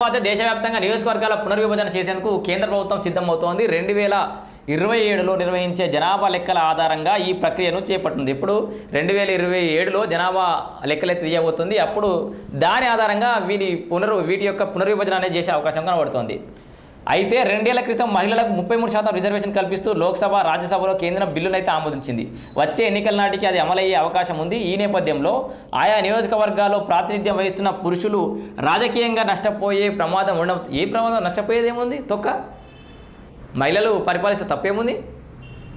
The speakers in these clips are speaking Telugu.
తర్వాత దేశవ్యాప్తంగా నియోజకవర్గాల పునర్విభజన చేసేందుకు కేంద్ర ప్రభుత్వం సిద్ధమవుతోంది. 2027లో నిర్వహించే జనాభా లెక్కల ఆధారంగా ఈ ప్రక్రియను చేపట్టింది. ఇప్పుడు 2027లో జనాభా లెక్కలైతే తీయబోతుంది. అప్పుడు దాని ఆధారంగా వీటి యొక్క పునర్విభజన అనేది చేసే అవకాశం కనబడుతోంది. అయితే 2 ఏళ్ల క్రితం మహిళలకు 33% రిజర్వేషన్ కల్పిస్తూ లోక్సభ, రాజ్యసభలో కేంద్రం బిల్లును అయితే ఆమోదించింది. వచ్చే ఎన్నికల నాటికి అది అమలయ్యే అవకాశం ఉంది. ఈ నేపథ్యంలో ఆయా నియోజకవర్గాల్లో ప్రాతినిధ్యం వహిస్తున్న పురుషులు రాజకీయంగా నష్టపోయే ప్రమాదం ఉండవు. ఏ ప్రమాదం నష్టపోయేది ఏముంది? తొక్క మహిళలు పరిపాలిస్తే తప్పేముంది?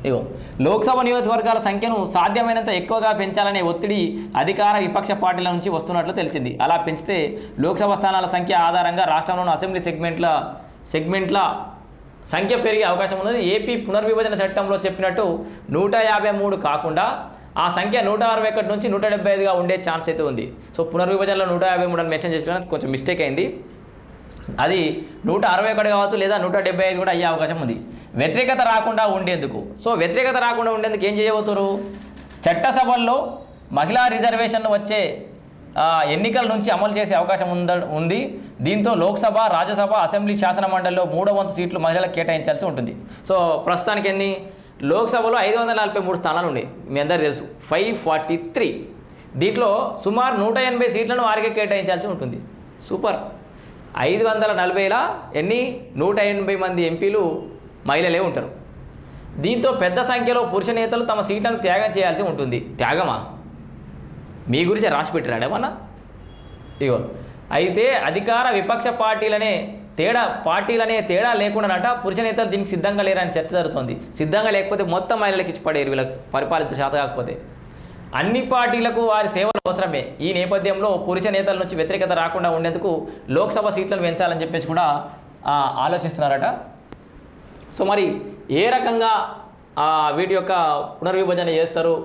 ఇగో లోక్సభ నియోజకవర్గాల సంఖ్యను సాధ్యమైనంత ఎక్కువగా పెంచాలనే ఒత్తిడి అధికార విపక్ష పార్టీల నుంచి వస్తున్నట్లు తెలిసింది. అలా పెంచితే లోక్సభ స్థానాల సంఖ్య ఆధారంగా రాష్ట్రంలోని అసెంబ్లీ సెగ్మెంట్ల సంఖ్య పెరిగే అవకాశం ఉన్నది. ఏపీ పునర్విభజన చట్టంలో చెప్పినట్టు 153 కాకుండా ఆ సంఖ్య 161 నుంచి 175గా ఉండే ఛాన్స్ అయితే ఉంది. సో పునర్విభజనలో 153 అని మెన్షన్ చేసిన కొంచెం మిస్టేక్ అయింది. అది 161 కావచ్చు, లేదా 175 కూడా అయ్యే అవకాశం ఉంది. వ్యతిరేకత రాకుండా ఉండేందుకు ఏం చేయబోతున్నారు? చట్టసభల్లో మహిళా రిజర్వేషన్ వచ్చే ఎన్నికల నుంచి అమలు చేసే అవకాశం ఉంది. దీంతో లోక్సభ, రాజ్యసభ, అసెంబ్లీ, శాసన మండలిలో 3వ వంతు సీట్లు మహిళలకు కేటాయించాల్సి ఉంటుంది. సో ప్రస్తుతానికి ఎన్ని? లోక్సభలో 543 స్థానాలు ఉన్నాయి, మీ అందరికీ తెలుసు. 543. దీంట్లో సుమారు 180 సీట్లను వారికే కేటాయించాల్సి ఉంటుంది. సూపర్. 540లా ఎన్ని? 180 మంది ఎంపీలు మహిళలే ఉంటారు. దీంతో పెద్ద సంఖ్యలో పురుష నేతలు తమ సీట్లను త్యాగం చేయాల్సి ఉంటుంది. త్యాగమా? మీ గురించి రాసి పెట్టాడేమన్నా? ఇగో అయితే అధికార విపక్ష పార్టీలనే తేడా లేకుండానట పురుష నేతలు దీనికి సిద్ధంగా లేరని చర్చ జరుగుతుంది. సిద్ధంగా లేకపోతే మొత్తం మహిళలకు ఇచ్చి పడేరు, వీళ్ళకి పరిపాలించ చేత కాకపోతే. అన్ని పార్టీలకు వారి సేవలు అవసరమే. ఈ నేపథ్యంలో పురుష నేతల నుంచి వ్యతిరేకత రాకుండా ఉండేందుకు లోక్సభ సీట్లను పెంచాలని చెప్పేసి కూడా ఆలోచిస్తున్నారట. సో మరి ఏ రకంగా వీటి యొక్క పునర్విభజన చేస్తారు,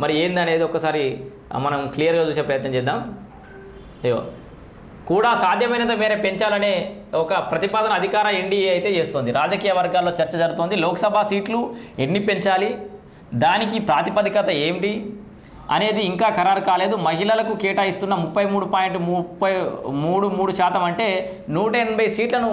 మరి ఏందనేది ఒకసారి మనం క్లియర్గా చూసే ప్రయత్నం చేద్దాం. అయ్యో కూడా సాధ్యమైనంత మేర పెంచాలనే ఒక ప్రతిపాదన అధికార ఎన్డీఏ అయితే చేస్తోంది. రాజకీయ వర్గాల్లో చర్చ జరుగుతోంది. లోక్సభ సీట్లు ఎన్ని పెంచాలి, దానికి ప్రాతిపదికత ఏమిటి అనేది ఇంకా ఖరారు కాలేదు. మహిళలకు కేటాయిస్తున్న 33.33% అంటే 180 సీట్లను